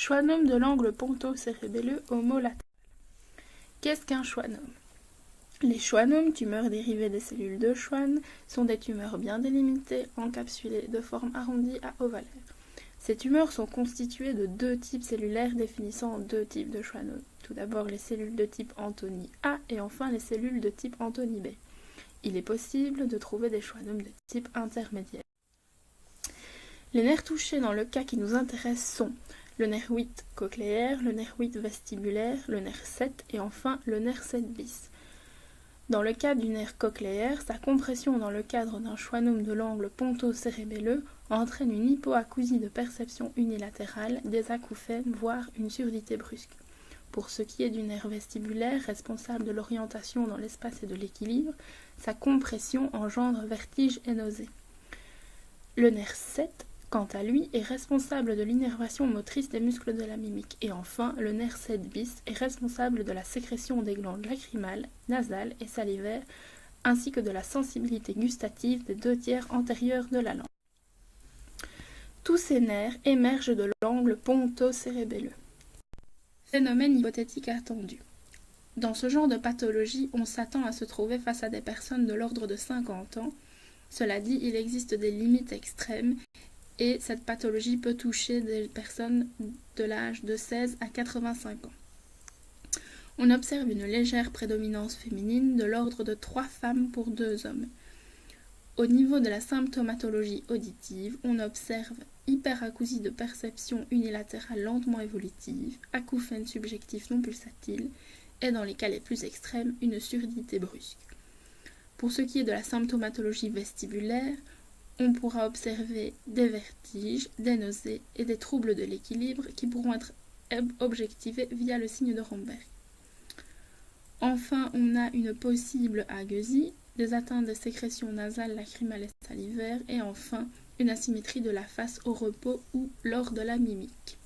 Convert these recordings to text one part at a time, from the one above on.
Schwannome de l'angle ponto-cérébelleux homolatéral. Qu'est-ce qu'un schwannome? Les schwannomes, tumeurs dérivées des cellules de Schwann, sont des tumeurs bien délimitées, encapsulées, de forme arrondie à ovalaire. Ces tumeurs sont constituées de deux types cellulaires définissant deux types de schwannomes. Tout d'abord les cellules de type Anthony A et enfin les cellules de type Anthony B. Il est possible de trouver des schwannomes de type intermédiaire. Les nerfs touchés dans le cas qui nous intéresse sont le nerf 8 cochléaire, le nerf 8 vestibulaire, le nerf 7 et enfin le nerf 7 bis. Dans le cas du nerf cochléaire, sa compression dans le cadre d'un schwannome de l'angle ponto-cérébelleux entraîne une hypoacousie de perception unilatérale, des acouphènes, voire une surdité brusque. Pour ce qui est du nerf vestibulaire, responsable de l'orientation dans l'espace et de l'équilibre, sa compression engendre vertige et nausée. Le nerf 7, quant à lui, est responsable de l'innervation motrice des muscles de la mimique. Et enfin, le nerf 7 bis est responsable de la sécrétion des glandes lacrymales, nasales et salivaires, ainsi que de la sensibilité gustative des deux tiers antérieurs de la langue. Tous ces nerfs émergent de l'angle ponto-cérébelleux. Phénomène hypothétique attendu. Dans ce genre de pathologie, on s'attend à se trouver face à des personnes de l'ordre de 50 ans. Cela dit, il existe des limites extrêmes et cette pathologie peut toucher des personnes de l'âge de 16 à 85 ans. On observe une légère prédominance féminine de l'ordre de 3 femmes pour 2 hommes. Au niveau de la symptomatologie auditive, on observe hyperacousie de perception unilatérale lentement évolutive, acouphènes subjectifs non pulsatiles et dans les cas les plus extrêmes, une surdité brusque. Pour ce qui est de la symptomatologie vestibulaire, on pourra observer des vertiges, des nausées et des troubles de l'équilibre qui pourront être objectivés via le signe de Romberg. Enfin, on a une possible agueusie, des atteintes des sécrétions nasales, lacrymales et salivaires et enfin une asymétrie de la face au repos ou lors de la mimique.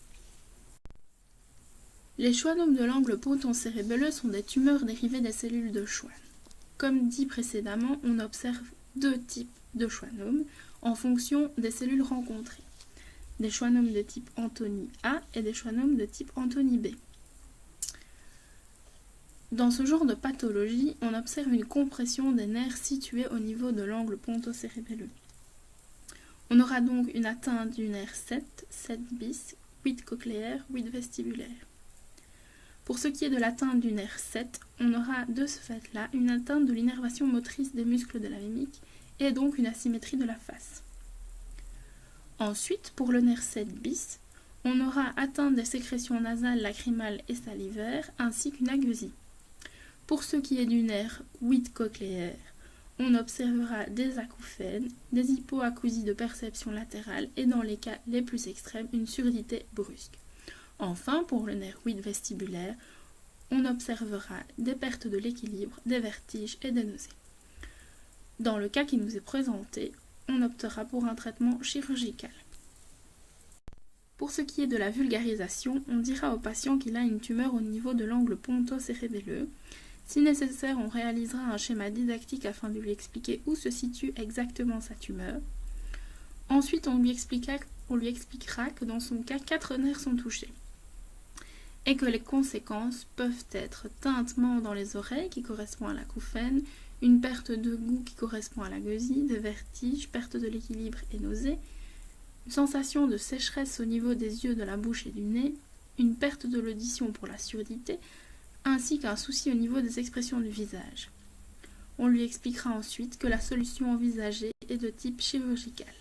Les schwannomes de l'angle ponto-cérébelleux sont des tumeurs dérivées des cellules de Schwann. Comme dit précédemment, on observe deux types de schwannomes en fonction des cellules rencontrées. Des schwannomes de type Anthony A et des schwannomes de type Anthony B. Dans ce genre de pathologie, on observe une compression des nerfs situés au niveau de l'angle ponto-cérébelleux. On aura donc une atteinte du nerf 7, 7 bis, 8 cochléaire, 8 vestibulaire. Pour ce qui est de l'atteinte du nerf 7, on aura de ce fait-là une atteinte de l'innervation motrice des muscles de la mimique et donc une asymétrie de la face. Ensuite, pour le nerf 7 bis, on aura atteinte des sécrétions nasales, lacrymales et salivaires ainsi qu'une agueusie. Pour ce qui est du nerf 8 cochléaire, on observera des acouphènes, des hypoacousies de perception latérale et dans les cas les plus extrêmes, une surdité brusque. Enfin, pour le nerf 8 vestibulaire, on observera des pertes de l'équilibre, des vertiges et des nausées. Dans le cas qui nous est présenté, on optera pour un traitement chirurgical. Pour ce qui est de la vulgarisation, on dira au patient qu'il a une tumeur au niveau de l'angle ponto-cérebelleux. Si nécessaire, on réalisera un schéma didactique afin de lui expliquer où se situe exactement sa tumeur. Ensuite, on lui expliquera que dans son cas, 4 nerfs sont touchés et que les conséquences peuvent être tintement dans les oreilles qui correspond à l'acouphène, une perte de goût qui correspond à la gueusie, des vertiges, perte de l'équilibre et nausées, une sensation de sécheresse au niveau des yeux, de la bouche et du nez, une perte de l'audition pour la surdité, ainsi qu'un souci au niveau des expressions du visage. On lui expliquera ensuite que la solution envisagée est de type chirurgical.